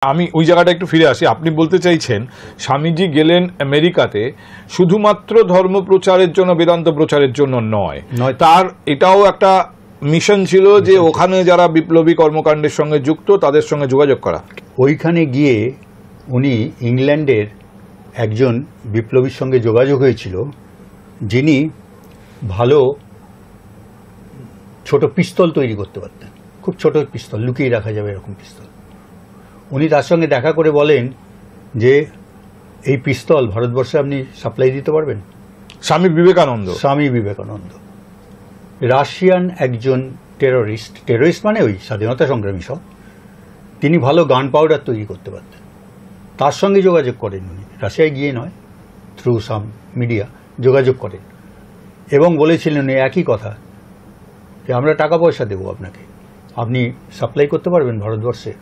আমি ওই জায়গাটা একটু ফিরে আসি। আপনি বলতে চাইছেন স্বামীজি গেলেন আমেরিকাতে শুধুমাত্র ধর্ম প্রচারের জন্য, বেদান্ত প্রচারের জন্য নয়, তার এটাও একটা মিশন ছিল যে ওখানে যারা বিপ্লবী কর্মকাণ্ডের সঙ্গে যুক্ত তাদের সঙ্গে যোগাযোগ করা। ওইখানে গিয়ে উনি ইংল্যান্ডের একজন বিপ্লবীর সঙ্গে যোগাযোগ হয়েছিল, যিনি ভালো ছোট পিস্তল তৈরি করতে পারতেন, খুব ছোট পিস্তল, লুকিয়ে রাখা যাবে এরকম পিস্তল। উনি তার সঙ্গে দেখা করে বলেন যে এই পিস্তল ভারতবর্ষে আপনি সাপ্লাই দিতে পারবেন। স্বামী বিবেকানন্দ রাশিয়ান একজন টেররিস্ট মানে ওই স্বাধীনতা সংগ্রামী সব, তিনি ভালো গান পাউডার তৈরি করতে পারতেন। তার সঙ্গে যোগাযোগ করেন উনি, রাশিয়ায় গিয়ে নয়, থ্রু সাম মিডিয়া যোগাযোগ করেন এবং বলেছিলেন একই কথা যে আমরা টাকা পয়সা দেবো আপনাকে, আপনি সাপ্লাই করতে পারবেন ভারতবর্ষে।